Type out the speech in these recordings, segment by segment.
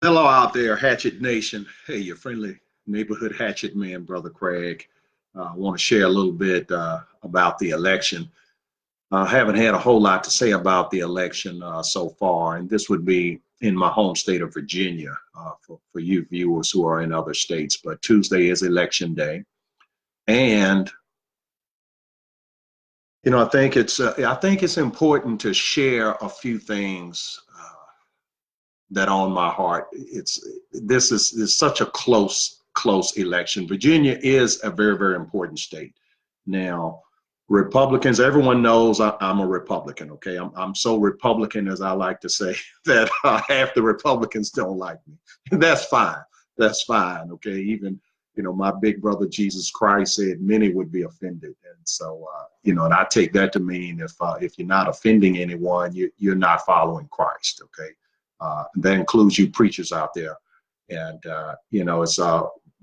Hello out there, Hatchet Nation. Hey, your friendly neighborhood Hatchet man, Brother Craig. I want to share a little bit about the election. I haven't had a whole lot to say about the election so far, and this would be in my home state of Virginia for you viewers who are in other states. But Tuesday is election day, and I think it's important to share a few things that on my heart. This is such a close election. Virginia is a very important state. Now, Republicans, everyone knows I'm a Republican. Okay, I'm so Republican, as I like to say, that half the Republicans don't like me, and that's fine. That's fine. Okay, even my big brother Jesus Christ said many would be offended, and so and I take that to mean if you're not offending anyone, you're not following Christ. Okay, that includes you preachers out there. And, it's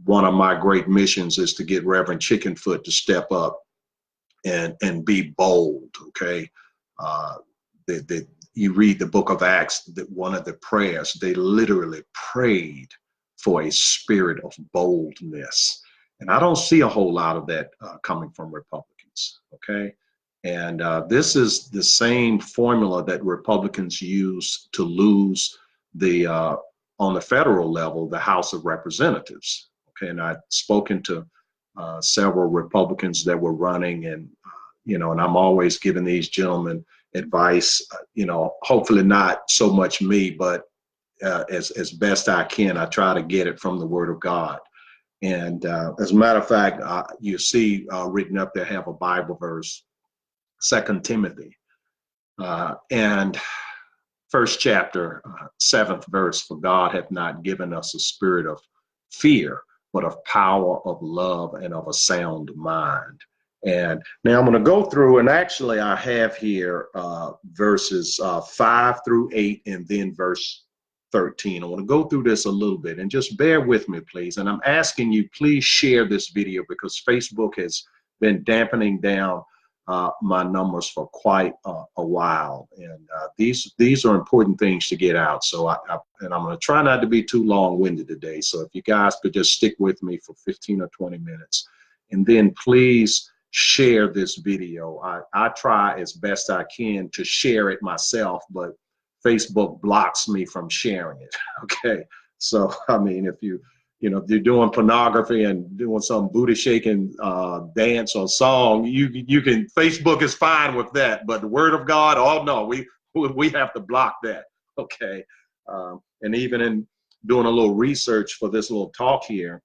one of my great missions is to get Reverend Chickenfoot to step up and be bold. Okay. That you read the book of Acts, that one of the prayers, they literally prayed for a spirit of boldness. And I don't see a whole lot of that coming from Republicans. Okay. And this is the same formula that Republicans use to lose on the federal level, the House of Representatives. Okay. And I've spoken to several Republicans that were running, and I'm always giving these gentlemen advice, hopefully not so much me, but as best I can, I try to get it from the Word of God. And as a matter of fact, you see written up there, have a Bible verse, Second Timothy, and first chapter, seventh verse. For God hath not given us a spirit of fear, but of power, of love, and of a sound mind. And now I'm going to go through, and actually I have here verses 5 through 8, and then verse 13. I want to go through this a little bit, and just bear with me, please. And I'm asking you, please share this video, because Facebook has been dampening down my numbers for quite a while, and these are important things to get out. So and I'm going to try not to be too long-winded today. So if you guys could just stick with me for 15 or 20 minutes, and then please share this video. I try as best I can to share it myself, but Facebook blocks me from sharing it. Okay, so I mean, if you're doing pornography and doing some booty shaking dance or song, you can, Facebook is fine with that. But the Word of God, oh no, we have to block that. Okay, and even in doing a little research for this little talk here,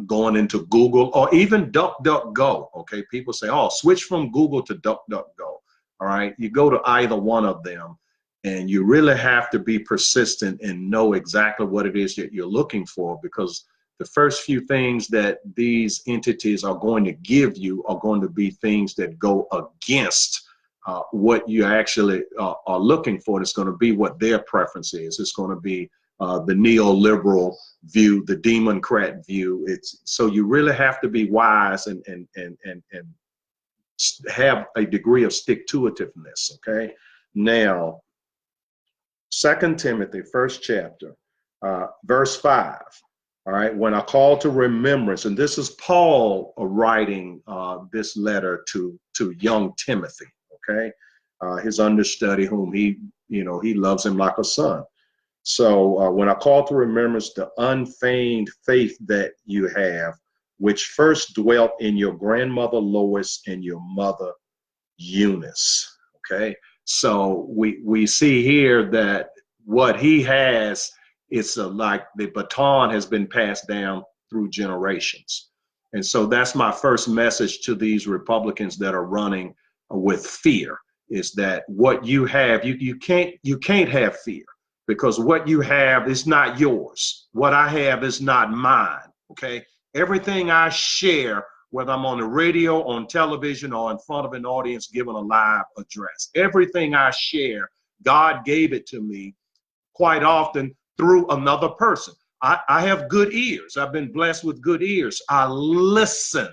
going into Google or even DuckDuckGo. Okay, people say, oh, switch from Google to DuckDuckGo. All right, you go to either one of them, and you really have to be persistent and know exactly what it is that you're looking for, because the first few things that these entities are going to give you are going to be things that go against what you actually are looking for. It's going to be what their preference is. It's going to be the neoliberal view, the Democrat view. It's so you really have to be wise and have a degree of stick-to-itiveness. Okay, now Second Timothy, first chapter, verse 5. All right, when I call to remembrance, and this is Paul writing this letter to young Timothy. Okay, his understudy, whom he loves him like a son. So when I call to remembrance the unfeigned faith that you have, which first dwelt in your grandmother Lois and your mother Eunice. Okay, so we see here that what he has, it's like the baton has been passed down through generations. And so that's my first message to these Republicans that are running with fear, is that what you have, you can't have fear, because what you have is not yours. What I have is not mine. Okay, everything I share, whether I'm on the radio, on television, or in front of an audience giving a live address, everything I share, God gave it to me quite often through another person. I have good ears. I've been blessed with good ears. I listen.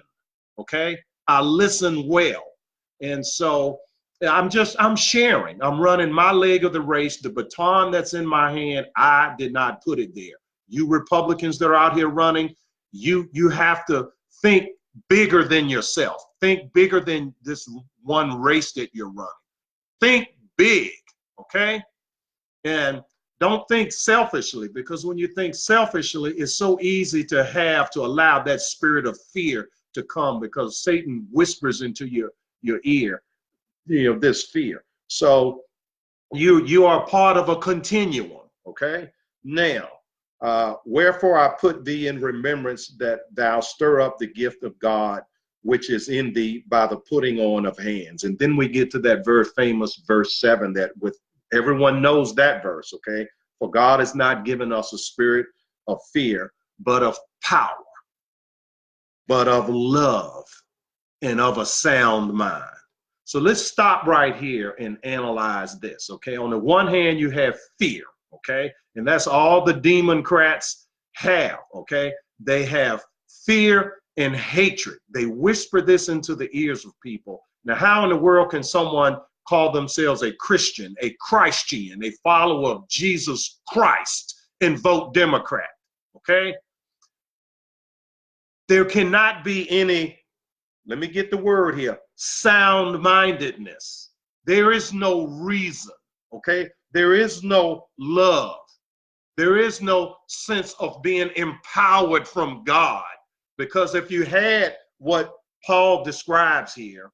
Okay, I listen well. And so I'm sharing. I'm running my leg of the race. The baton that's in my hand, I did not put it there. You Republicans that are out here running, you have to think bigger than yourself. Think bigger than this one race that you're running. Think big, okay? And don't think selfishly, because when you think selfishly, it's so easy to allow that spirit of fear to come, because Satan whispers into your ear, this fear. So you are part of a continuum, okay? Now, wherefore I put thee in remembrance, that thou stir up the gift of God which is in thee by the putting on of hands. And then we get to that very famous verse 7 that with everyone knows that verse, okay? For God has not given us a spirit of fear, but of power, but of love, and of a sound mind. So let's stop right here and analyze this, okay? On the one hand, you have fear, okay? And that's all the Democrats have, okay? They have fear and hatred. They whisper this into the ears of people. Now, how in the world can someone call themselves a Christian, a Christian, a follower of Jesus Christ, and vote Democrat, okay? There cannot be any, let me get the word here, sound-mindedness. There is no reason, okay? There is no love. There is no sense of being empowered from God. Because if you had what Paul describes here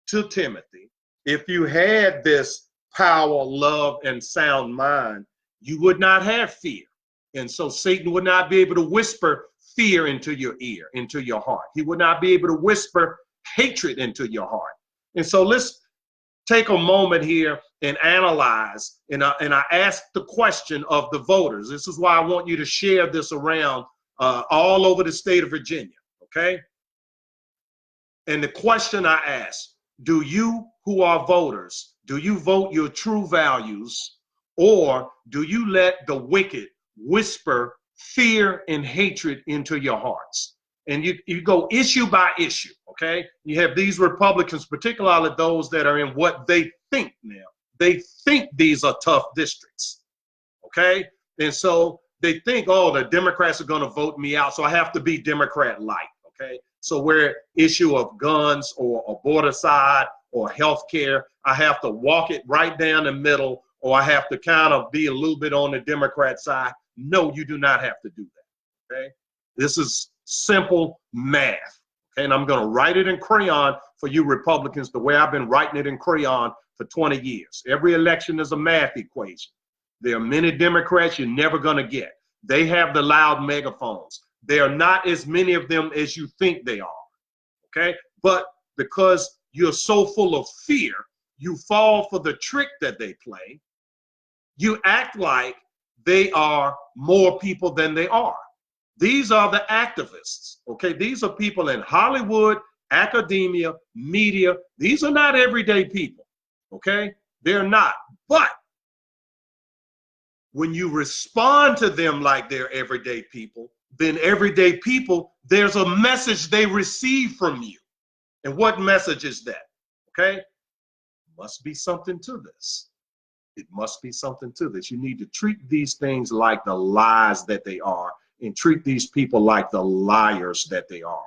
to Timothy, if you had this power, love, and sound mind, you would not have fear. And so Satan would not be able to whisper fear into your ear, into your heart. He would not be able to whisper hatred into your heart. And so let's take a moment here and analyze. And I ask the question of the voters. This is why I want you to share this around all over the state of Virginia, okay? And the question I ask, do you who are voters, do you vote your true values, or do you let the wicked whisper fear and hatred into your hearts? And you go issue by issue, okay? You have these Republicans, particularly those that are in what they think now. They think these are tough districts, okay? And so they think, oh, the Democrats are going to vote me out, so I have to be Democrat-like, okay? So where issue of guns or aborticide or health care, I have to walk it right down the middle, or I have to kind of be a little bit on the Democrat side. No, you do not have to do that, okay? This is simple math, okay? And I'm going to write it in crayon for you Republicans the way I've been writing it in crayon for 20 years. Every election is a math equation. There are many Democrats you're never going to get. They have the loud megaphones. There are not as many of them as you think they are, okay? But because you're so full of fear, you fall for the trick that they play. You act like they are more people than they are. These are the activists, okay? These are people in Hollywood, academia, media. These are not everyday people, okay? They're not. But when you respond to them like they're everyday people, then everyday people, there's a message they receive from you. And what message is that? Okay? Must be something to this. It must be something to this. You need to treat these things like the lies that they are, and treat these people like the liars that they are.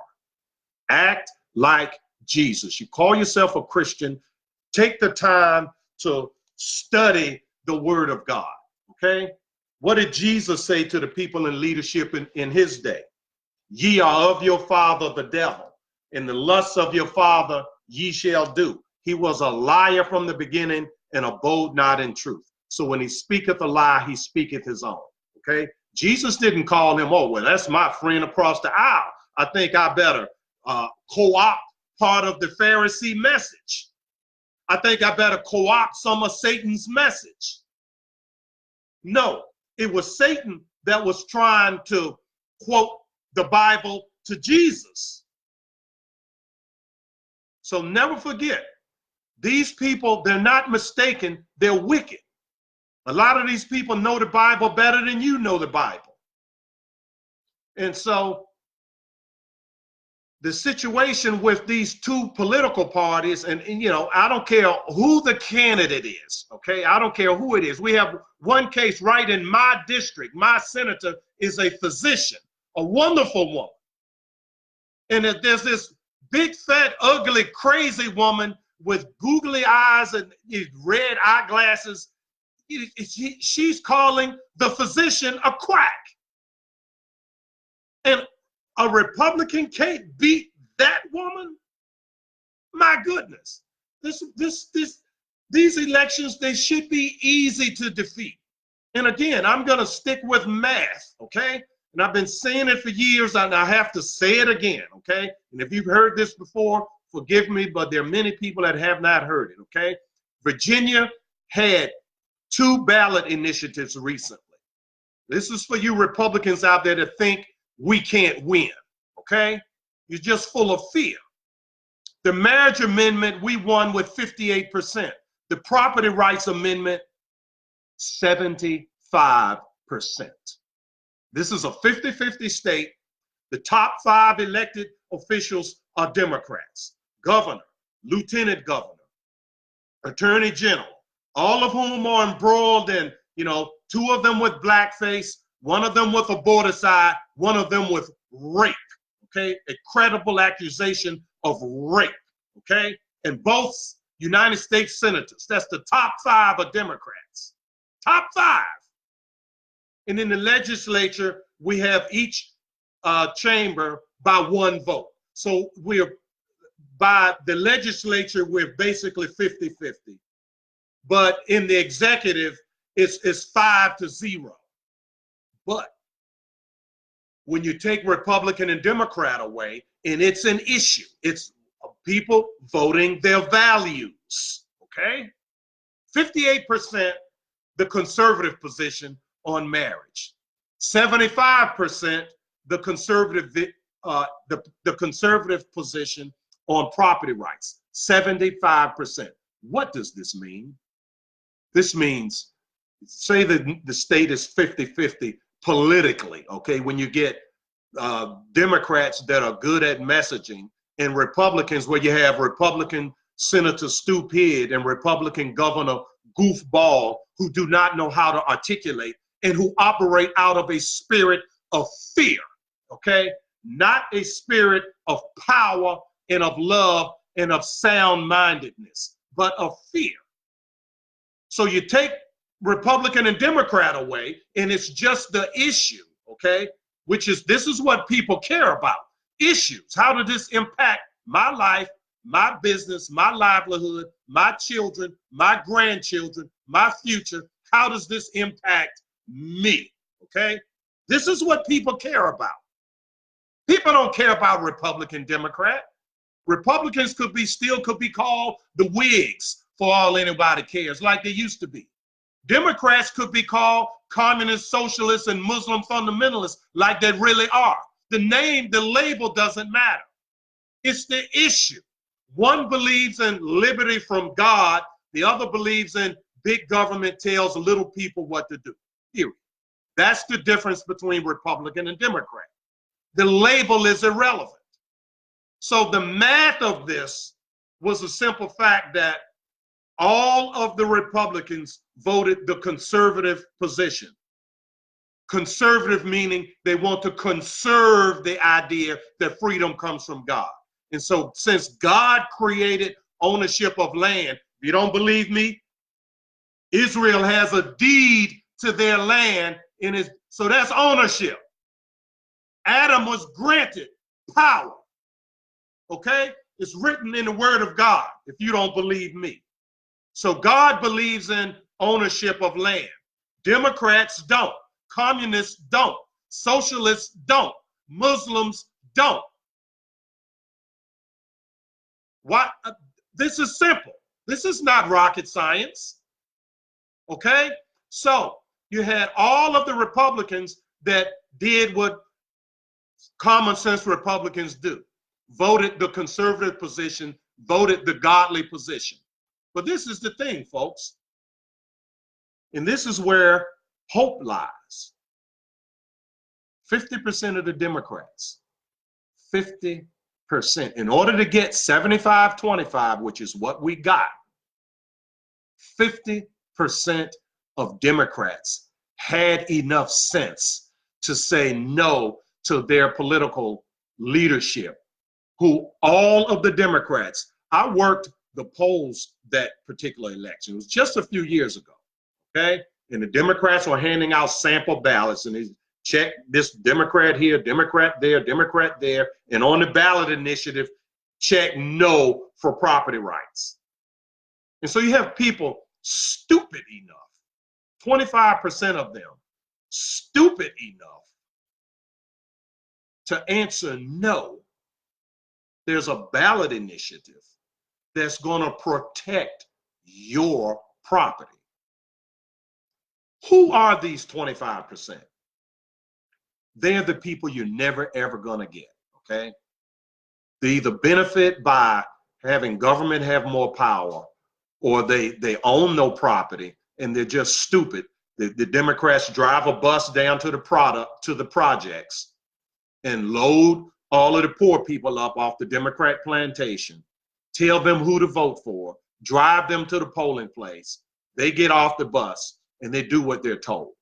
Act like Jesus. You call yourself a Christian, take the time to study the Word of God. Okay? What did Jesus say to the people in leadership in his day? Ye are of your father the devil, and the lusts of your father ye shall do. He was a liar from the beginning, and abode not in truth. So when he speaketh a lie, he speaketh his own. Okay? Jesus didn't call him, oh, well, that's my friend across the aisle. I think I better co-opt part of the Pharisee message. I think I better co-opt some of Satan's message. No, it was Satan that was trying to quote the Bible to Jesus. So never forget, these people, they're not mistaken, they're wicked. A lot of these people know the Bible better than you know the Bible. And so the situation with these two political parties, and you know, I don't care who the candidate is, okay? I don't care who it is. We have one case right in my district. My senator is a physician, a wonderful woman. And there's this big, fat, ugly, crazy woman with googly eyes and red eyeglasses. She's calling the physician a quack. And a Republican can't beat that woman? My goodness. These elections, they should be easy to defeat. And again, I'm going to stick with math, okay? And I've been saying it for years, and I have to say it again, okay? And if you've heard this before, forgive me, but there are many people that have not heard it, okay? Virginia had 2 ballot initiatives recently. This is for you Republicans out there that think we can't win, okay? You're just full of fear. The marriage amendment, we won with 58%. The property rights amendment, 75%. This is a 50-50 state. The top 5 elected officials are Democrats. Governor, lieutenant governor, attorney general, all of whom are embroiled in, you know, 2 of them with blackface, 1 of them with aborticide, 1 of them with rape, okay? A credible accusation of rape, okay? And both United States senators, that's the top 5 are Democrats. Top 5. And in the legislature, we have each chamber by 1 vote. So we're, by the legislature, we're basically 50-50. But in the executive, it's 5-0. But when you take Republican and Democrat away, and it's an issue, it's people voting their values, okay? 58% the conservative position on marriage, 75% the conservative the conservative position on property rights, 75%. What does this mean? This means, say that the state is 50-50 politically, okay? When you get Democrats that are good at messaging and Republicans where you have Republican Senator Stupid and Republican Governor Goofball who do not know how to articulate and who operate out of a spirit of fear, okay? Not a spirit of power and of love and of sound-mindedness, but of fear. So you take Republican and Democrat away, and it's just the issue, okay? Which is, this is what people care about. Issues. How did this impact my life, my business, my livelihood, my children, my grandchildren, my future? How does this impact me, okay? This is what people care about. People don't care about Republican, Democrat. Republicans could be called the Whigs for all anybody cares, like they used to be. Democrats could be called communist, socialists, and Muslim fundamentalists like they really are. The name, the label doesn't matter. It's the issue. One believes in liberty from God. The other believes in big government tells little people what to do. Period. That's the difference between Republican and Democrat. The label is irrelevant. So the math of this was a simple fact that all of the Republicans voted the conservative position. Conservative meaning they want to conserve the idea that freedom comes from God. And so since God created ownership of land, if you don't believe me, Israel has a deed to their land, so that's ownership. Adam was granted power, okay? It's written in the word of God, if you don't believe me. So God believes in ownership of land. Democrats don't. Communists don't. Socialists don't. Muslims don't. What? This is simple. This is not rocket science. Okay? So you had all of the Republicans that did what common sense Republicans do. Voted the conservative position, voted the godly position. But this is the thing, folks. And this is where hope lies. 50% of the Democrats, 50% In order to get 75-25, which is what we got, 50% of Democrats had enough sense to say no to their political leadership, who all of the Democrats, I worked the polls that particular election. It was just a few years ago, okay? And the Democrats were handing out sample ballots, and they check this Democrat here, Democrat there, and on the ballot initiative, check no for property rights. And so you have people stupid enough, 25% of them, stupid enough to answer no. There's a ballot initiative that's going to protect your property. Who are these 25%? They're the people you're never, ever going to get, okay? They either benefit by having government have more power, or they own no property and they're just stupid. The Democrats drive a bus down to the projects and load all of the poor people up off the Democrat plantation, tell them who to vote for, drive them to the polling place. They get off the bus and they do what they're told,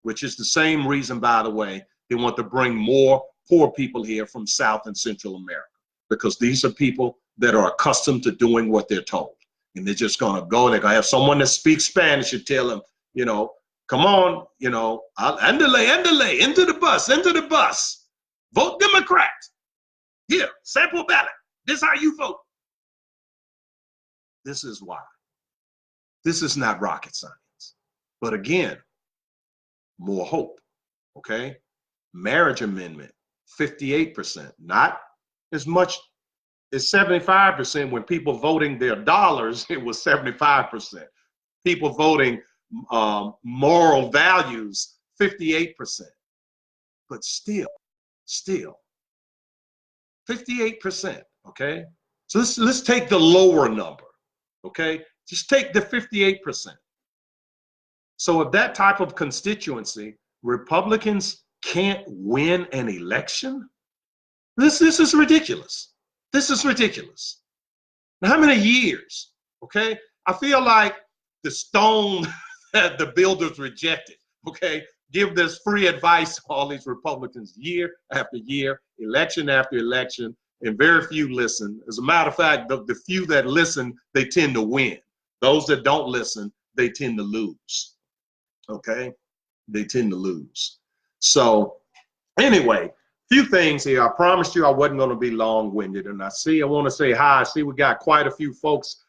which is the same reason, by the way, they want to bring more poor people here from South and Central America, because these are people that are accustomed to doing what they're told. And they're just going to go, they're going to have someone that speaks Spanish and tell them, you know, come on, you know, andale, into the bus. Vote Democrat. Here, sample ballot. This is how you vote. This is why. This is not rocket science. But again, more hope, okay? Marriage amendment, 58%. Not as much as 75%. When people voting their dollars, it was 75%. People voting moral values, 58%. But still, 58%, okay? So let's take the lower number, okay? Just take the 58%. So if that type of constituency, Republicans can't win an election, this is ridiculous. This is ridiculous. Now, how many years, okay? I feel like the stone that the builders rejected, okay? Give this free advice to all these Republicans year after year, election after election, and very few listen. As a matter of fact, the few that listen, they tend to win. Those that don't listen, they tend to lose, okay? They tend to lose. So anyway, few things here. I promised you I wasn't going to be long-winded, and I want to say hi. I see we got quite a few folks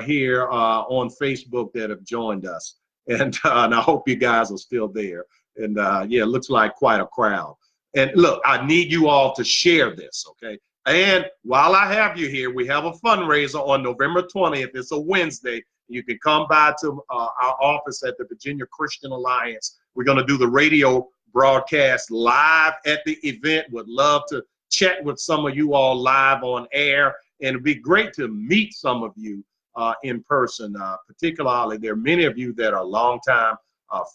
here on Facebook that have joined us. And I hope you guys are still there. And yeah, it looks like quite a crowd. And look, I need you all to share this, okay? And while I have you here, we have a fundraiser on November 20th. It's a Wednesday. You can come by to our office at the Virginia Christian Alliance. We're going to do the radio broadcast live at the event. Would love to chat with some of you all live on air. And it'd be great to meet some of you in person. Particularly, there are many of you that are longtime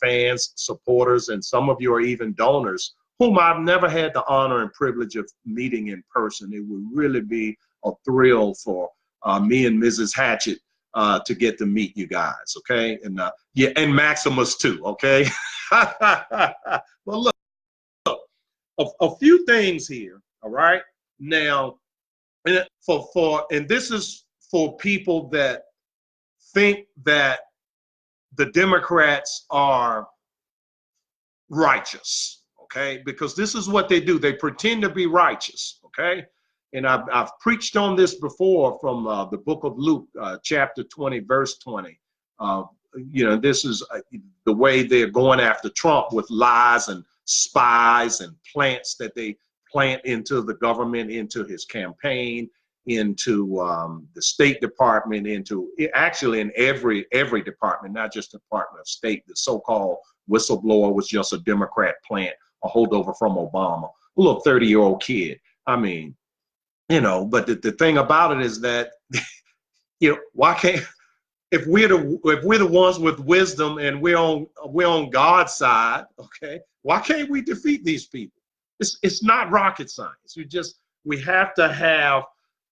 fans, supporters, and some of you are even donors whom I've never had the honor and privilege of meeting in person. It would really be a thrill for me and Mrs. Hatchett to get to meet you guys, okay? And yeah, and Maximus too, okay? Well, look, a few things here, all right? Now, and this is for people that think that the Democrats are righteous, okay? Because this is what they do. They pretend to be righteous, okay? And I've preached on this before from the book of Luke, chapter 20, verse 20. You know, this is the way they're going after Trump with lies and spies and plants that they plant into the government, into his campaign, into the State Department, into actually in every department, not just the Department of State. The so-called whistleblower was just a Democrat plant, a holdover from Obama, a little 30-year-old kid. I mean, you know, but the thing about it is that, you know, why can't, if we're the ones with wisdom and we're on God's side, okay, why can't we defeat these people? It's not rocket science. we have to have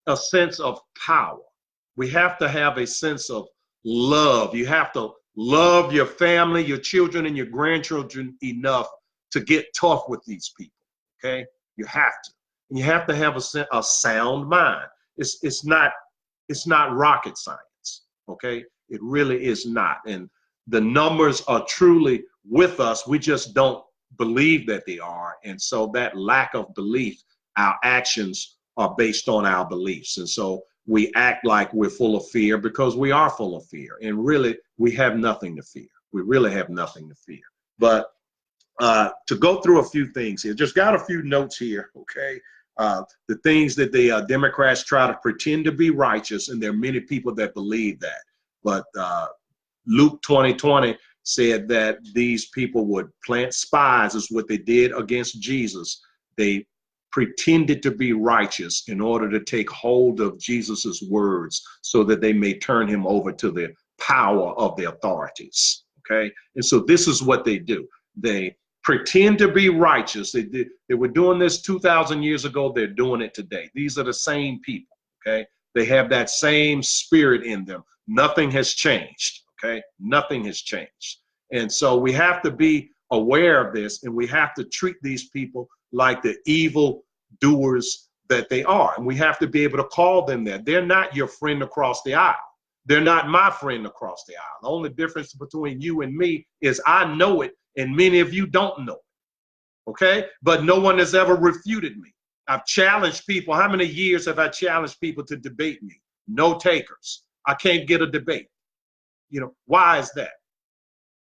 a sense of power. We have to have a sense of love. You have to love your family, your children, and your grandchildren enough to get tough with these people. Okay, you have to. And you have to have a sound mind. It's not rocket science. Okay, it really is not. And the numbers are truly with us. We just don't believe that they are. And so that lack of belief, our actions are based on our beliefs. And so we act like we're full of fear because we are full of fear. And really, we have nothing to fear. We really have nothing to fear. But to go through a few things here, just got a few notes here, okay? The things that the Democrats try to pretend to be righteous, and there are many people that believe that. But Luke 20:20 said that these people would plant spies, is what they did against Jesus. They pretended to be righteous in order to take hold of Jesus's words so that they may turn him over to the power of the authorities, okay? And so this is what they do. They pretend to be righteous. They were doing this 2,000 years ago. They're doing it today. These are the same people, okay? They have that same spirit in them. Nothing has changed, okay? Nothing has changed. And so we have to be aware of this, and we have to treat these people like the evil doers that they are. And we have to be able to call them that. They're not your friend across the aisle. They're not my friend across the aisle. The only difference between you and me is I know it, and many of you don't know it, okay? But no one has ever refuted me. I've challenged people. How many years have I challenged people to debate me? No takers. I can't get a debate. You know, why is that?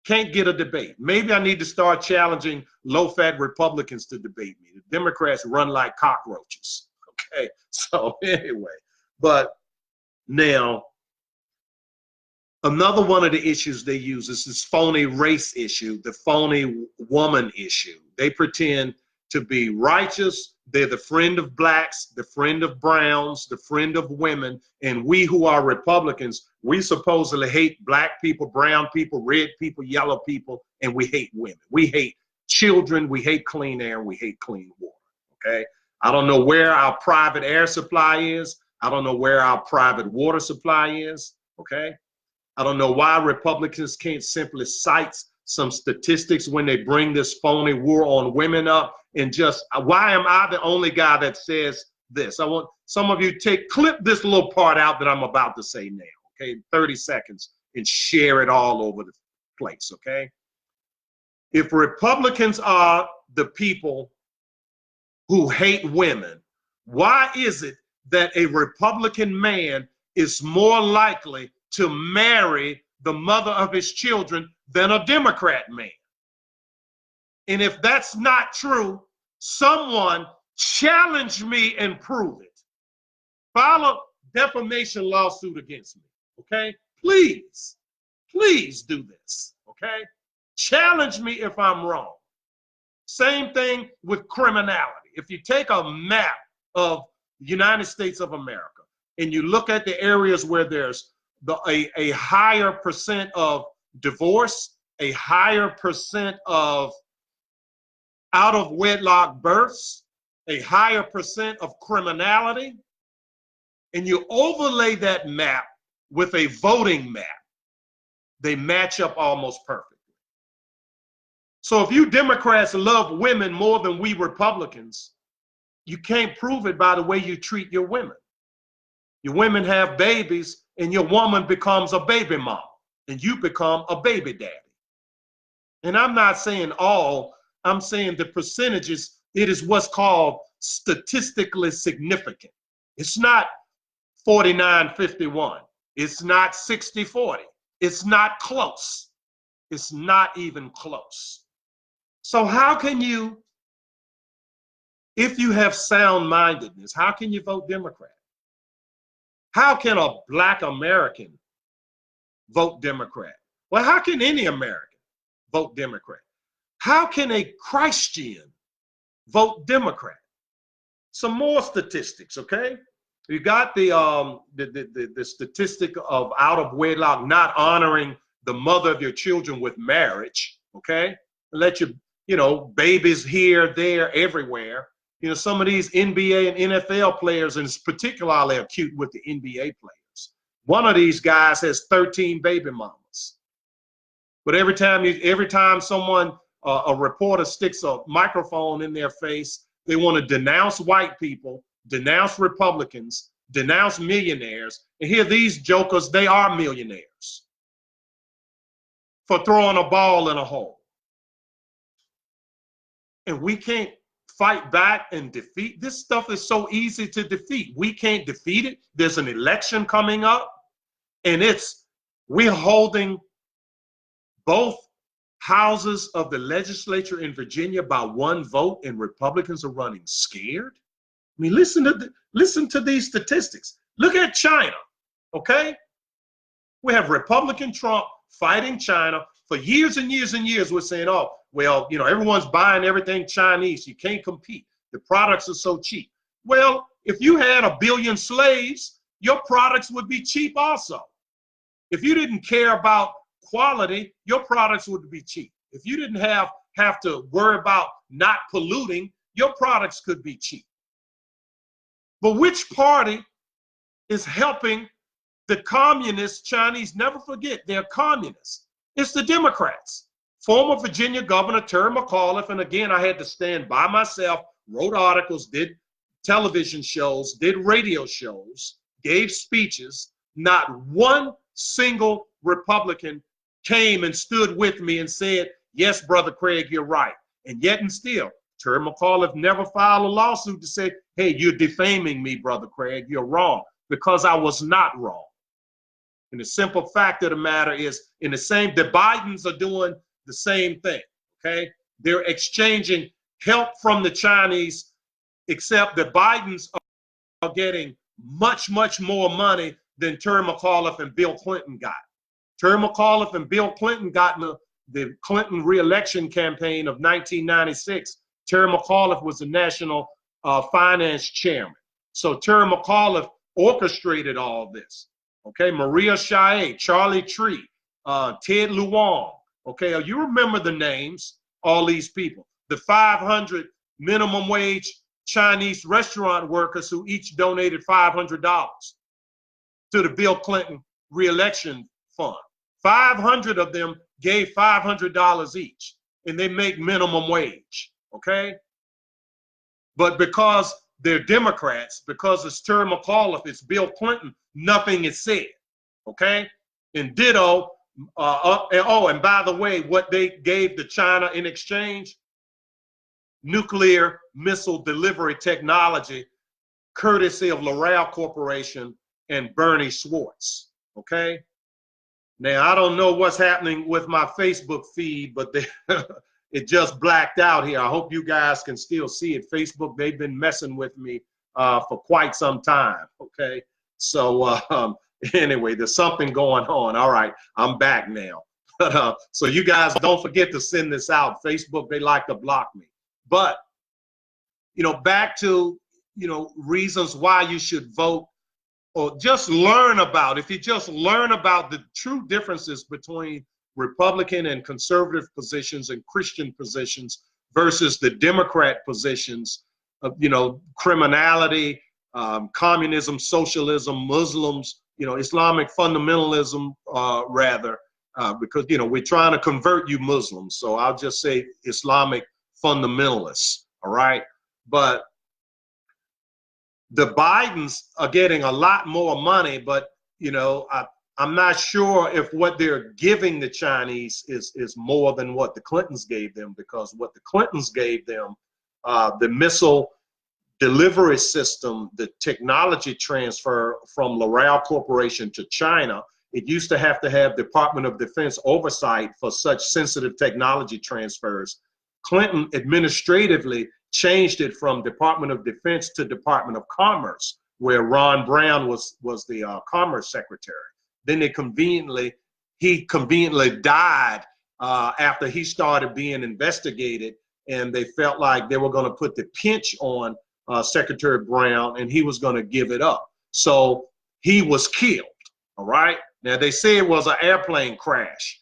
Can't get a debate. Maybe I need to start challenging low-fat Republicans to debate me. The Democrats run like cockroaches, okay? So anyway, but now, another one of the issues they use is this phony race issue, the phony woman issue. They pretend to be righteous. They're the friend of blacks, the friend of browns, the friend of women. And we who are Republicans, we supposedly hate black people, brown people, red people, yellow people, and we hate women. We hate children. We hate clean air. We hate clean water. Okay? I don't know where our private air supply is. I don't know where our private water supply is. Okay? I don't know why Republicans can't simply cite some statistics when they bring this phony war on women up, and just, why am I the only guy that says this? I want some of you to clip this little part out that I'm about to say now, okay? 30 seconds, and share it all over the place, okay? If Republicans are the people who hate women, why is it that a Republican man is more likely to marry the mother of his children than a Democrat man? And if that's not true, someone challenge me and prove it. File a defamation lawsuit against me, okay? Please, please do this, okay? Challenge me if I'm wrong. Same thing with criminality. If you take a map of the United States of America and you look at the areas where there's a higher percent of divorce, a higher percent of out of wedlock births, a higher percent of criminality, and you overlay that map with a voting map, they match up almost perfectly. So if you Democrats love women more than we Republicans, you can't prove it by the way you treat your women. Your women have babies, and your woman becomes a baby mama, and you become a baby daddy. And I'm not saying all, I'm saying the percentages, it is what's called statistically significant. It's not 49-51. It's not 60-40. It's not close. It's not even close. So how can you, if you have sound-mindedness, how can you vote Democrat? How can a black American vote Democrat? Well, how can any American vote Democrat? How can a Christian vote Democrat? Some more statistics, okay? You got the statistic of out of wedlock not honoring the mother of your children with marriage, okay? Let your, babies here, there, everywhere. You know, some of these NBA and NFL players, and it's particularly acute with the NBA players. One of these guys has 13 baby mamas. But every time someone, a reporter sticks a microphone in their face, they want to denounce white people, denounce Republicans, denounce millionaires. And here these jokers, they are millionaires for throwing a ball in a hole. And we can't fight back and defeat. This stuff is so easy to defeat. We can't defeat it. There's an election coming up, and we're holding both houses of the legislature in Virginia by one vote, and Republicans are running scared. I mean, listen to these statistics. Look at China, okay? We have Republican Trump fighting China for years and years and years. We're saying, oh, well, you know, everyone's buying everything Chinese. You can't compete. The products are so cheap. Well, if you had 1 billion slaves, your products would be cheap also. If you didn't care about quality, your products would be cheap. If you didn't have to worry about not polluting, your products could be cheap. But which party is helping the communist Chinese? Never forget, they're communists. It's the Democrats. Former Virginia Governor Terry McAuliffe, and again, I had to stand by myself, wrote articles, did television shows, did radio shows, gave speeches. Not one single Republican came and stood with me and said, yes, Brother Craig, you're right. And yet and still, Terry McAuliffe never filed a lawsuit to say, hey, you're defaming me, Brother Craig, you're wrong, because I was not wrong. And the simple fact of the matter is, the Bidens are doing the same thing, okay? They're exchanging help from the Chinese, except the Bidens are getting much, much more money than Terry McAuliffe and Bill Clinton got. Terry McAuliffe and Bill Clinton got in the Clinton re-election campaign of 1996. Terry McAuliffe was the national finance chairman. So Terry McAuliffe orchestrated all this. Okay, Maria Chae, Charlie Tree, Ted Luong. Okay, you remember the names, all these people. The 500 minimum wage Chinese restaurant workers who each donated $500 to the Bill Clinton re-election fund. 500 of them gave $500 each, and they make minimum wage, okay? But because they're Democrats, because it's Terry McAuliffe, it's Bill Clinton, nothing is said, okay? And ditto, and by the way, what they gave to China in exchange, nuclear missile delivery technology, courtesy of L'Oreal Corporation and Bernie Schwartz, okay? Now, I don't know what's happening with my Facebook feed, but it just blacked out here. I hope you guys can still see it. Facebook, they've been messing with me for quite some time, okay? So anyway, there's something going on. All right, I'm back now. So you guys don't forget to send this out. Facebook, they like to block me. But, you know, back to, you know, reasons why you should vote, or just learn about, if you just learn about the true differences between Republican and conservative positions and Christian positions versus the Democrat positions of, you know, criminality, communism, socialism, Muslims, you know, Islamic fundamentalism, rather, because, you know, we're trying to convert you Muslims. So I'll just say Islamic fundamentalists, all right? But the Bidens are getting a lot more money, but, you know, I'm not sure if what they're giving the Chinese is more than what the Clintons gave them, because what the Clintons gave them, the missile delivery system, the technology transfer from L'Oreal Corporation to China, it used to have Department of Defense oversight for such sensitive technology transfers. Clinton administratively changed it from Department of Defense to Department of Commerce, where Ron Brown was the Commerce Secretary. Then he conveniently died after he started being investigated, and they felt like they were going to put the pinch on Secretary Brown, and he was going to give it up. So he was killed, all right? Now, they say it was an airplane crash.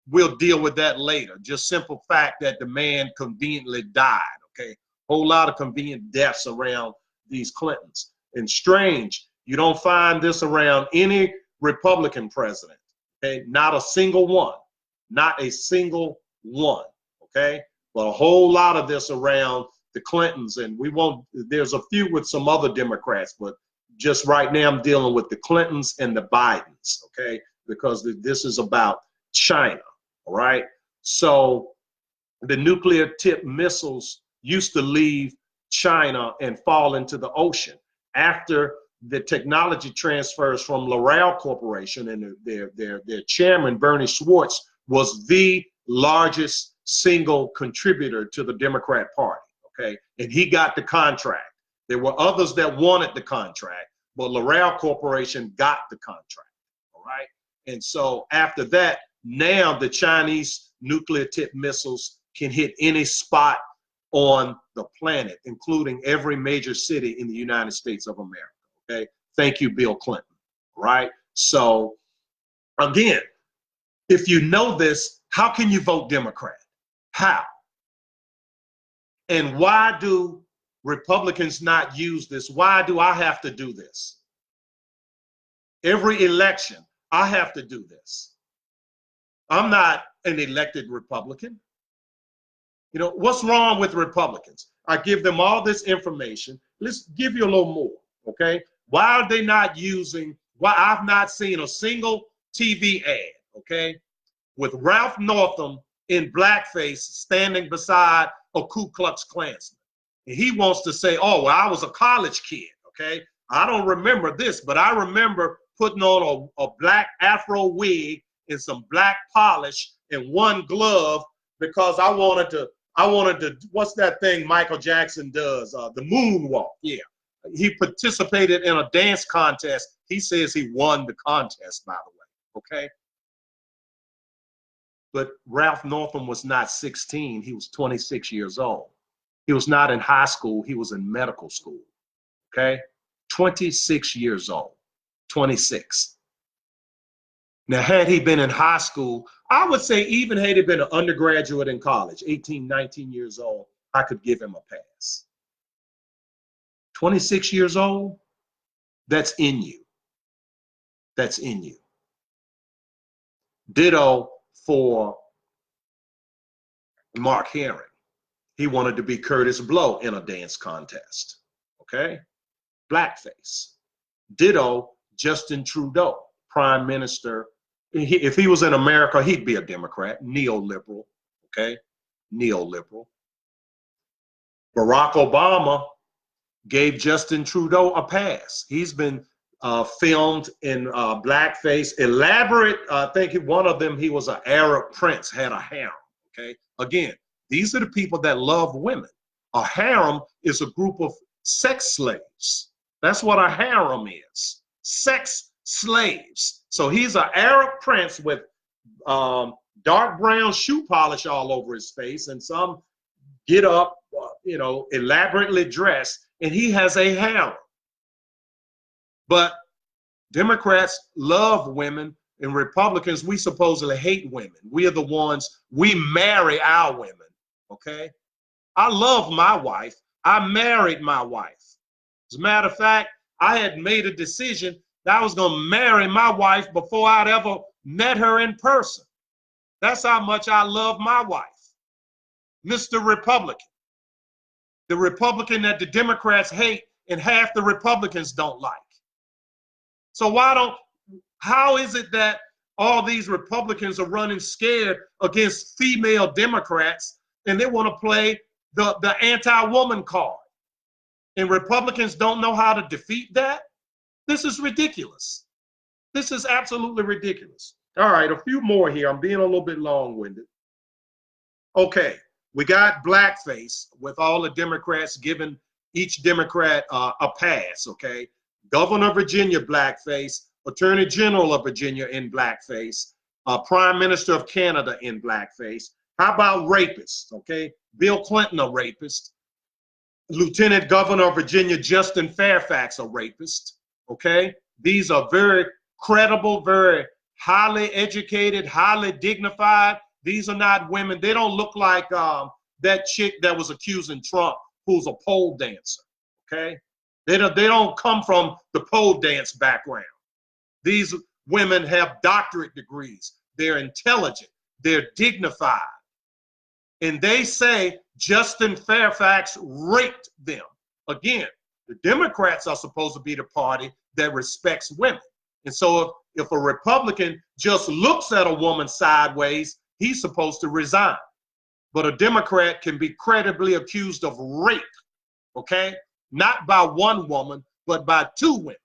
We'll deal with that later. Just simple fact that the man conveniently died, okay? Whole lot of convenient deaths around these Clintons. And strange, you don't find this around any Republican president. Okay, not a single one, not a single one. Okay, but a whole lot of this around the Clintons, and we won't. There's a few with some other Democrats, but just right now I'm dealing with the Clintons and the Bidens. Okay, because this is about China. All right, so the nuclear tipped missiles used to leave China and fall into the ocean. After the technology transfers from Loral Corporation, and their chairman, Bernie Schwartz, was the largest single contributor to the Democrat Party, okay? And he got the contract. There were others that wanted the contract, but Loral Corporation got the contract, all right? And so after that, now the Chinese nuclear tipped missiles can hit any spot on the planet, including every major city in the United States of America. Okay, thank you, Bill Clinton. Right? So, again, if you know this, how can you vote Democrat? How? And why do Republicans not use this? Why do I have to do this? Every election, I have to do this. I'm not an elected Republican. You know, what's wrong with Republicans? I give them all this information. Let's give you a little more, okay? Why are they not using, why I've not seen a single TV ad, okay, with Ralph Northam in blackface standing beside a Ku Klux Klansman. And he wants to say, oh, well, I was a college kid, okay? I don't remember this, but I remember putting on a black Afro wig and some black polish and one glove because I wanted to, what's that thing Michael Jackson does? The moonwalk, yeah. He participated in a dance contest. He says he won the contest, by the way, okay? But Ralph Northam was not 16. He was 26 years old. He was not in high school. He was in medical school, okay? 26 years old, 26. Now, had he been in high school, I would say even had he been an undergraduate in college, 18, 19 years old, I could give him a pass. 26 years old, that's in you. That's in you. Ditto for Mark Herring. He wanted to be Curtis Blow in a dance contest, okay? Blackface. Ditto Justin Trudeau, Prime Minister. If he was in America, he'd be a Democrat, neoliberal, okay? Neoliberal. Barack Obama gave Justin Trudeau a pass. He's been filmed in blackface, elaborate. I think one of them, he was an Arab prince, had a harem, okay? Again, these are the people that love women. A harem is a group of sex slaves. That's what a harem is, sex slaves. So he's an Arab prince with dark brown shoe polish all over his face and some get up, you know, elaborately dressed, and he has a harem. But Democrats love women, and Republicans, we supposedly hate women. We are the ones, we marry our women, okay? I love my wife. I married my wife. As a matter of fact, I had made a decision that I was going to marry my wife before I'd ever met her in person. That's how much I love my wife. Mr. Republican. The Republican that the Democrats hate and half the Republicans don't like. So how is it that all these Republicans are running scared against female Democrats and they want to play the anti-woman card? And Republicans don't know how to defeat that? This is ridiculous. This is absolutely ridiculous. All right, a few more here. I'm being a little bit long-winded. Okay, we got blackface with all the Democrats giving each Democrat a pass, okay? Governor of Virginia, blackface. Attorney General of Virginia in blackface. Prime Minister of Canada in blackface. How about rapists, okay? Bill Clinton, a rapist. Lieutenant Governor of Virginia, Justin Fairfax, a rapist, okay? These are very credible, very highly educated, highly dignified. These are not women. They don't look like that chick that was accusing Trump, who's a pole dancer, okay? They don't come from the pole dance background. These women have doctorate degrees. They're intelligent. They're dignified. And they say Justin Fairfax raped them. Again, the Democrats are supposed to be the party that respects women. And so if a Republican just looks at a woman sideways, he's supposed to resign. But a Democrat can be credibly accused of rape, okay? Not by one woman, but by two women.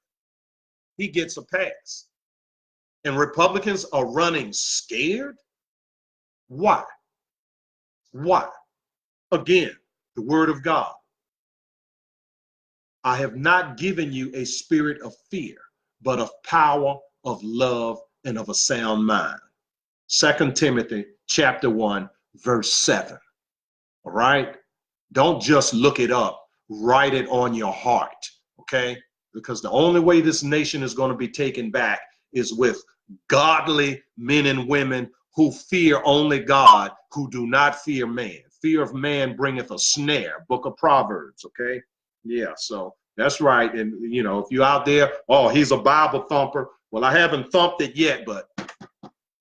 He gets a pass. And Republicans are running scared? Why? Why? Again, the word of God. I have not given you a spirit of fear, but of power, of love, and of a sound mind. 2 Timothy chapter 1, verse 7. All right? Don't just look it up. Write it on your heart, okay? Because the only way this nation is going to be taken back is with godly men and women who fear only God, who do not fear man. Fear of man bringeth a snare. Book of Proverbs, okay? Yeah, so that's right. And, you know, if you're out there, oh, he's a Bible thumper. Well, I haven't thumped it yet, but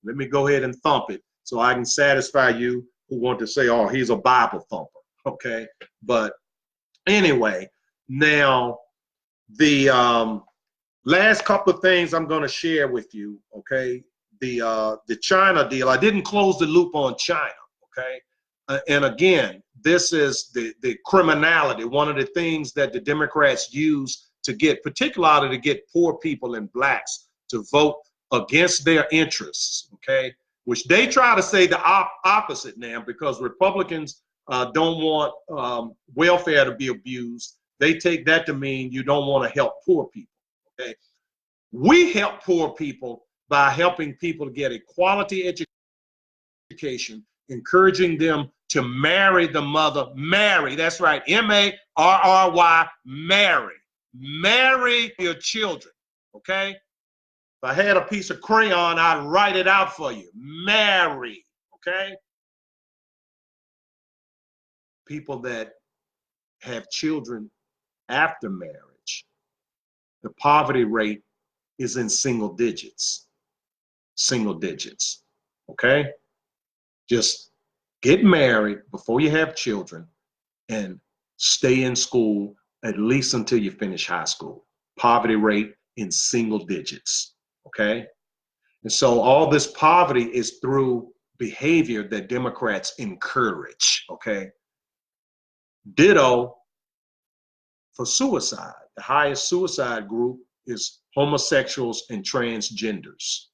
let me go ahead and thump it so I can satisfy you who want to say, oh, he's a Bible thumper, okay? But anyway, now the last couple of things I'm going to share with you, okay? The China deal. I didn't close the loop on China, okay? And again, this is the criminality. One of the things that the Democrats use to get, particularly to get poor people and blacks to vote against their interests, okay? Which they try to say the opposite now, because Republicans don't want welfare to be abused. They take that to mean you don't want to help poor people, okay? We help poor people by helping people to get a quality education, encouraging them to marry the mother. Marry, that's right, M-A-R-R-Y, marry. Marry your children, okay? If I had a piece of crayon, I'd write it out for you. Marry, okay? People that have children after marriage, the poverty rate is in single digits, okay? Just get married before you have children and stay in school at least until you finish high school. Poverty rate in single digits, okay? And so all this poverty is through behavior that Democrats encourage, okay? Ditto for suicide. The highest suicide group is homosexuals and transgenders.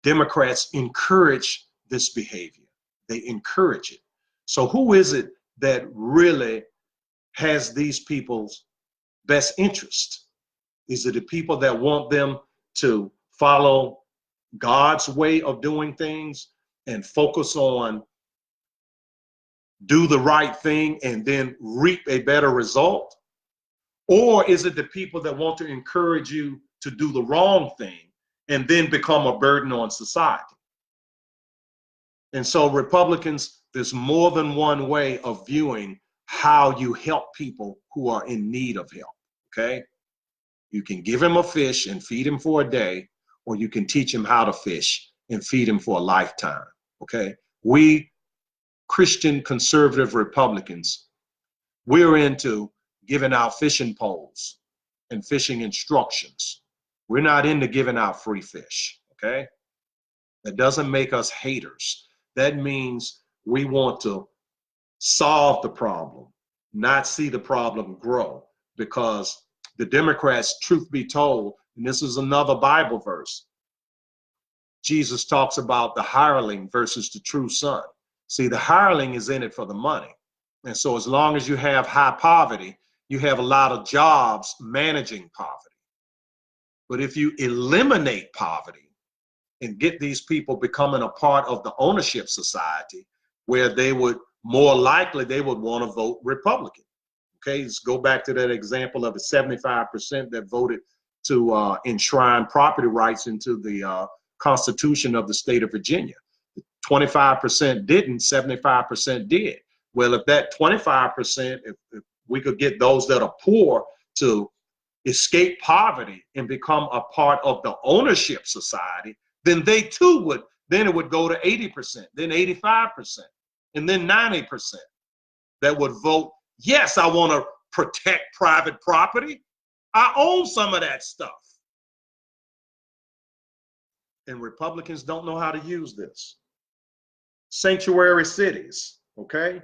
Democrats encourage this behavior. They encourage it. So who is it that really has these people's best interest? Is it the people that want them to follow God's way of doing things and focus on do the right thing and then reap a better result? Or is it the people that want to encourage you to do the wrong thing and then become a burden on society? And so Republicans, there's more than one way of viewing how you help people who are in need of help, okay? You can give him a fish and feed him for a day, or you can teach him how to fish and feed him for a lifetime, okay? We Christian conservative Republicans, we're into giving out fishing poles and fishing instructions. We're not into giving out free fish, okay? That doesn't make us haters. That means we want to solve the problem, not see the problem grow, because the Democrats, truth be told, and this is another Bible verse, Jesus talks about the hireling versus the true son. See, the hireling is in it for the money. And so as long as you have high poverty, you have a lot of jobs managing poverty. But if you eliminate poverty and get these people becoming a part of the ownership society, where they would more likely, they would want to vote Republican. Okay, let's go back to that example of the 75% that voted to enshrine property rights into the Constitution of the state of Virginia. 25% didn't, 75% did. Well, if that 25%, if we could get those that are poor to escape poverty and become a part of the ownership society, then they too would, then it would go to 80%, then 85%, and then 90% that would vote, yes, I want to protect private property. I own some of that stuff. And Republicans don't know how to use this. Sanctuary cities, okay?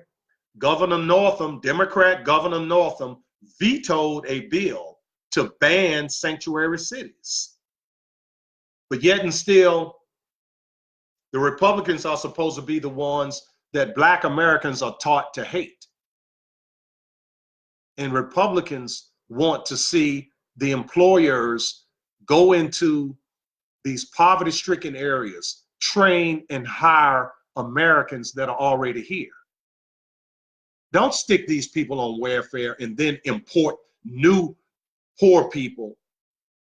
Governor Northam, Democrat Governor Northam, vetoed a bill to ban sanctuary cities. But yet and still, the Republicans are supposed to be the ones that Black Americans are taught to hate. And Republicans want to see the employers go into these poverty-stricken areas, train and hire Americans that are already here. Don't stick these people on welfare and then import new poor people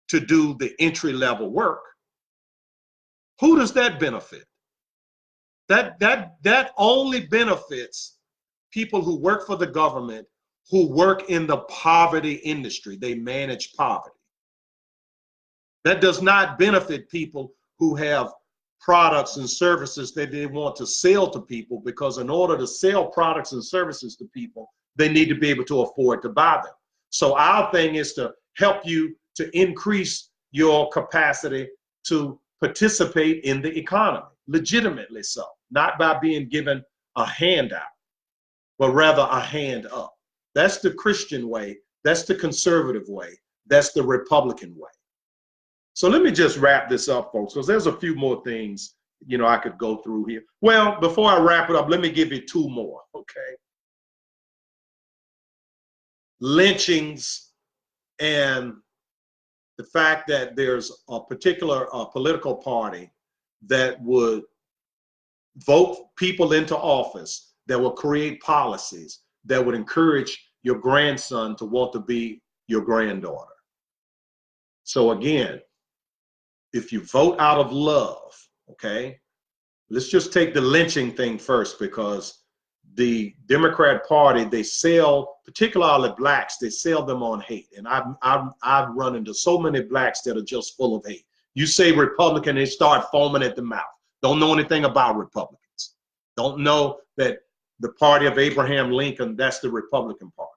to do the entry-level work. Who does that benefit? That only benefits people who work for the government, who work in the poverty industry. They manage poverty. That does not benefit people who have products and services that they want to sell to people, because in order to sell products and services to people, they need to be able to afford to buy them. So our thing is to help you to increase your capacity to participate in the economy, legitimately so, not by being given a handout, but rather a hand up. That's the Christian way. That's the conservative way. That's the Republican way. So let me just wrap this up, folks, because there's a few more things, you know, I could go through here. Well, before I wrap it up, let me give you two more, okay? Lynchings and the fact that there's a particular political party that would vote people into office, that will create policies that would encourage your grandson to want to be your granddaughter. So again, if you vote out of love, okay, let's just take the lynching thing first, because the Democrat Party, they sell, particularly blacks, they sell them on hate. And I've run into so many blacks that are just full of hate. You say Republican, they start foaming at the mouth. Don't know anything about Republicans. Don't know that the party of Abraham Lincoln, that's the Republican Party,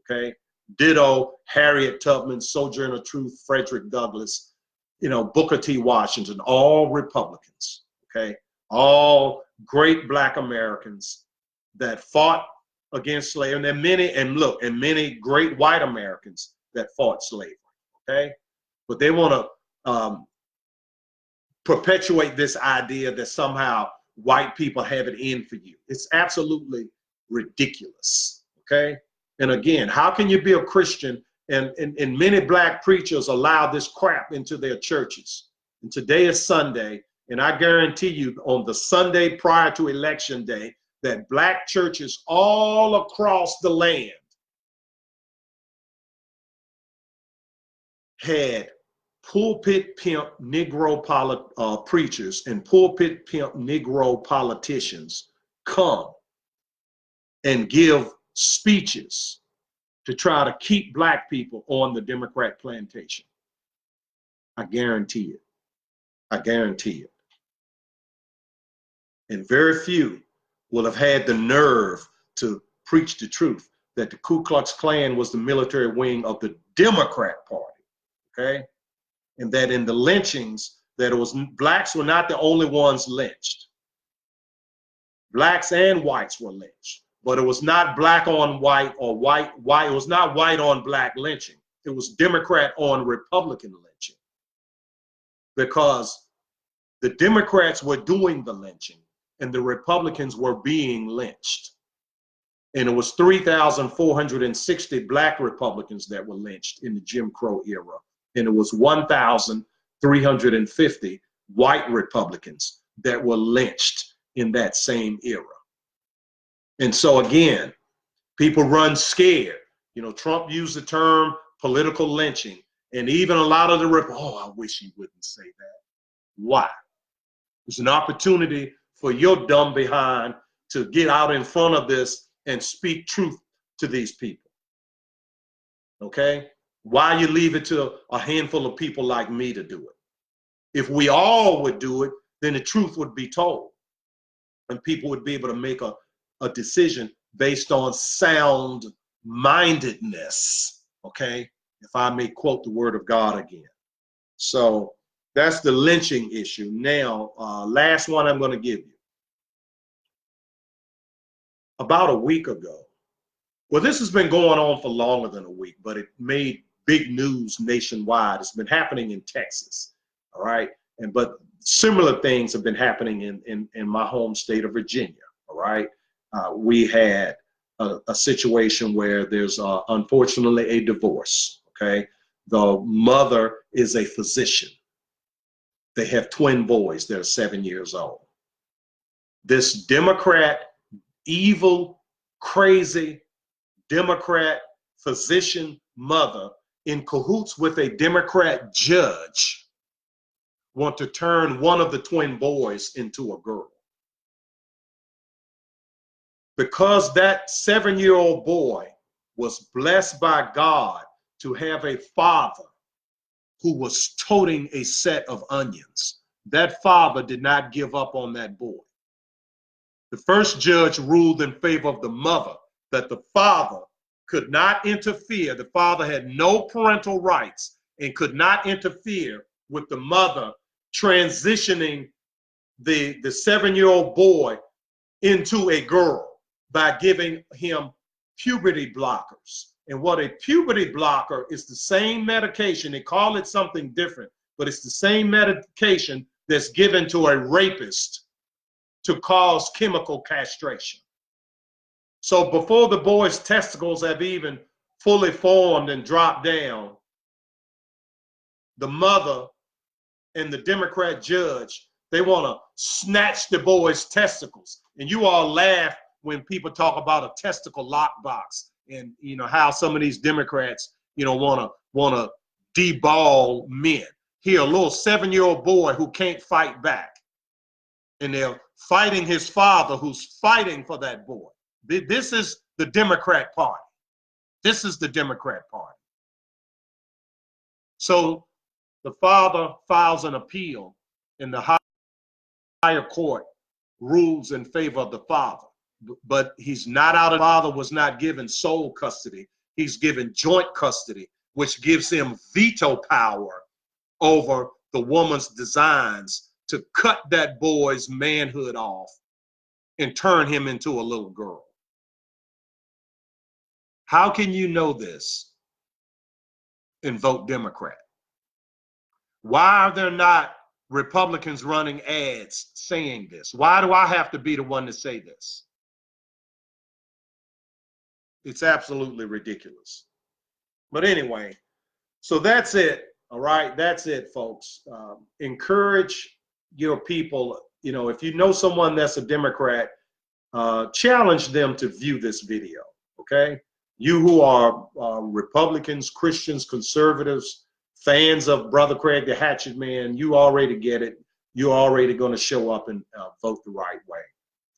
okay? Ditto, Harriet Tubman, Sojourner Truth, Frederick Douglass, you know, Booker T. Washington, all Republicans, okay? All great Black Americans that fought against slavery. And there are many, and look, and many great white Americans that fought slavery, okay? But they want to perpetuate this idea that somehow white people have it in for you. It's absolutely ridiculous, okay? And again, how can you be a Christian and many black preachers allow this crap into their churches? And today is Sunday, and I guarantee you on the Sunday prior to Election Day, that black churches all across the land had pulpit pimp Negro preachers and pulpit pimp Negro politicians come and give speeches to try to keep black people on the Democrat plantation. I guarantee it. I guarantee it. And very few will have had the nerve to preach the truth that the Ku Klux Klan was the military wing of the Democrat Party, okay? And that in the lynchings, that it was blacks were not the only ones lynched. Blacks and whites were lynched, but it was not black on white or white. It was not white on black lynching. It was Democrat on Republican lynching, because the Democrats were doing the lynching and the Republicans were being lynched. And it was 3,460 black Republicans that were lynched in the Jim Crow era. And it was 1,350 white Republicans that were lynched in that same era. And so again, people run scared. You know, Trump used the term political lynching, and even a lot of the, I wish he wouldn't say that. Why? It's an opportunity for your dumb behind to get out in front of this and speak truth to these people. Okay? Why you leave it to a handful of people like me to do it? If we all would do it, then the truth would be told. And people would be able to make a decision based on sound mindedness. Okay? If I may quote the word of God again. So that's the lynching issue. Now, last one I'm going to give you. About a week ago, well, this has been going on for longer than a week, but it made big news nationwide. It's been happening in Texas, all right? But similar things have been happening in my home state of Virginia, all right? We had a situation where there's unfortunately a divorce, okay? The mother is a physician. They have twin boys that are 7 years old. This Democrat, evil, crazy Democrat physician mother in cahoots with a Democrat judge want to turn one of the twin boys into a girl. Because that 7-year-old boy was blessed by God to have a father who was toting a set of onions. That father did not give up on that boy. The first judge ruled in favor of the mother that the father could not interfere. The father had no parental rights and could not interfere with the mother transitioning the 7-year-old boy into a girl by giving him puberty blockers. And what a puberty blocker is, the same medication, they call it something different, but it's the same medication that's given to a rapist to cause chemical castration. So before the boy's testicles have even fully formed and dropped down, the mother and the Democrat judge, they want to snatch the boy's testicles. And you all laugh when people talk about a testicle lockbox, and you know how some of these Democrats, you know, want to deball men. Here, a little 7-year-old boy who can't fight back, and they're fighting his father who's fighting for that boy. This is the Democrat Party. This is the Democrat Party. So the father files an appeal, and the higher court rules in favor of the father. But he's not out of, the father was not given sole custody. He's given joint custody, which gives him veto power over the woman's designs to cut that boy's manhood off and turn him into a little girl. How can you know this and vote Democrat? Why are there not Republicans running ads saying this? Why do I have to be the one to say this? It's absolutely ridiculous. But anyway, so that's it. All right, that's it, folks. Encourage your people. You know, if you know someone that's a Democrat, challenge them to view this video. Okay, you who are Republicans, Christians, conservatives, fans of Brother Craig the Hatchet Man, you already get it. You're already going to show up and vote the right way.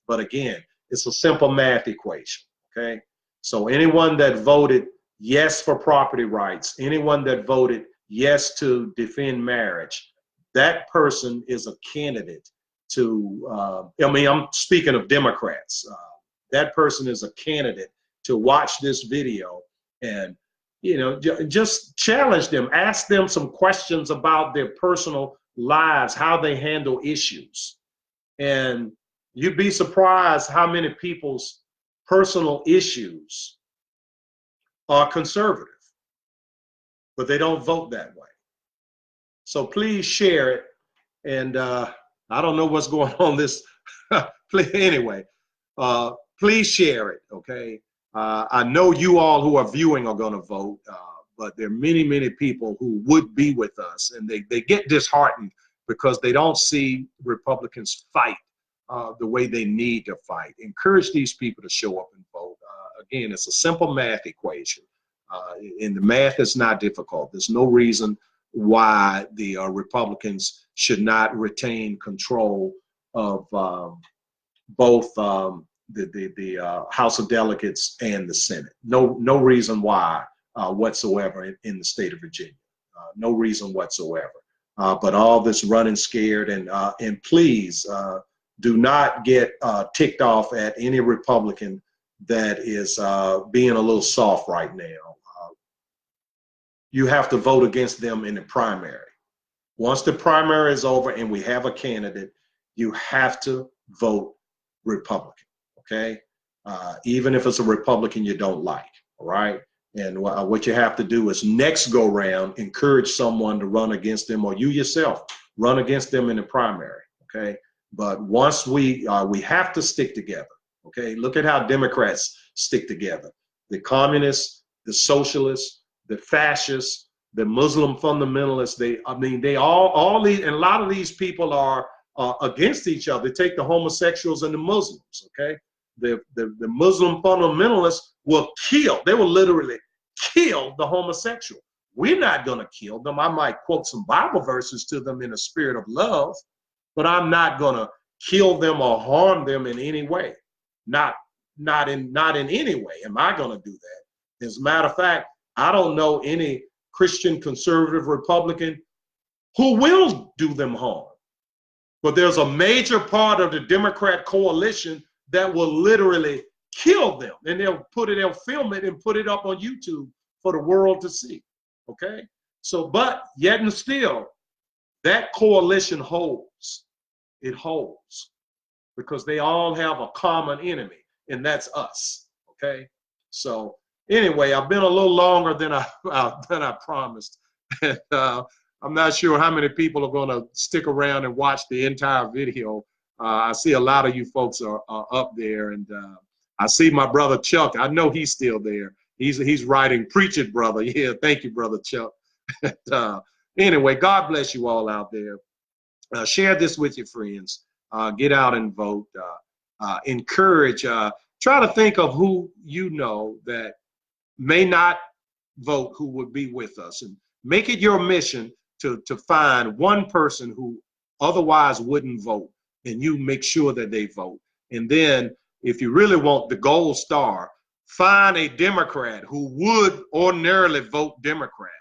But again, it's a simple math equation. Okay, so anyone that voted yes for property rights, anyone that voted yes to defend marriage, that person is a candidate to, I mean, I'm speaking of Democrats. That person is a candidate to watch this video and, you know, just challenge them, ask them some questions about their personal lives, how they handle issues. And you'd be surprised how many people's personal issues are conservative, but they don't vote that way. So please share it. And I don't know what's going on this. Anyway, please share it, okay? I know you all who are viewing are going to vote, but there are many, many people who would be with us, and they get disheartened because they don't see Republicans fight the way they need to fight. Encourage these people to show up and vote. Again, it's a simple math equation, and the math is not difficult. There's no reason why the Republicans should not retain control of both the House of Delegates and the Senate. No reason why whatsoever in the state of Virginia. No reason whatsoever. But all this running scared, and please do not get ticked off at any Republican that is being a little soft right now. You have to vote against them in the primary. Once the primary is over and we have a candidate, you have to vote Republican, okay? Even if it's a Republican you don't like, all right? And what you have to do is next go round, encourage someone to run against them, or you yourself run against them in the primary, okay? But once we have to stick together, okay? Look at how Democrats stick together. The communists, the socialists, the fascists, the Muslim fundamentalists, they all these, and a lot of these people are against each other. They take the homosexuals and the Muslims, okay? The Muslim fundamentalists will kill, they will literally kill the homosexual. We're not going to kill them. I might quote some Bible verses to them in a spirit of love, but I'm not going to kill them or harm them in any way. Not in any way am I going to do that. As a matter of fact, I don't know any Christian conservative Republican who will do them harm. But there's a major part of the Democrat coalition that will literally kill them, and they'll film it and put it up on YouTube for the world to see. Okay? So, but yet and still, that coalition holds. It holds because they all have a common enemy, and that's us. Okay? So anyway, I've been a little longer than I promised. And, I'm not sure how many people are going to stick around and watch the entire video. I see a lot of you folks are up there, and I see my brother Chuck. I know he's still there. He's writing, "Preach it, brother." Yeah, thank you, brother Chuck. Anyway, God bless you all out there. Share this with your friends. Get out and vote. Encourage. Try to think of who you know that may not vote who would be with us, and make it your mission to find one person who otherwise wouldn't vote, and you make sure that they vote. And then if you really want the gold star, find a Democrat who would ordinarily vote Democrat.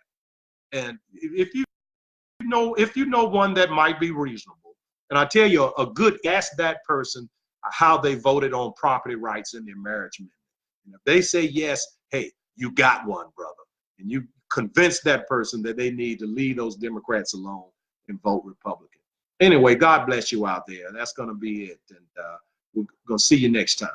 And if you know one that might be reasonable, and I tell you, ask that person how they voted on property rights in their marriage amendment. And if they say yes, hey, you got one, brother. And you convince that person that they need to leave those Democrats alone and vote Republican. Anyway, God bless you out there. That's going to be it. And we're going to see you next time.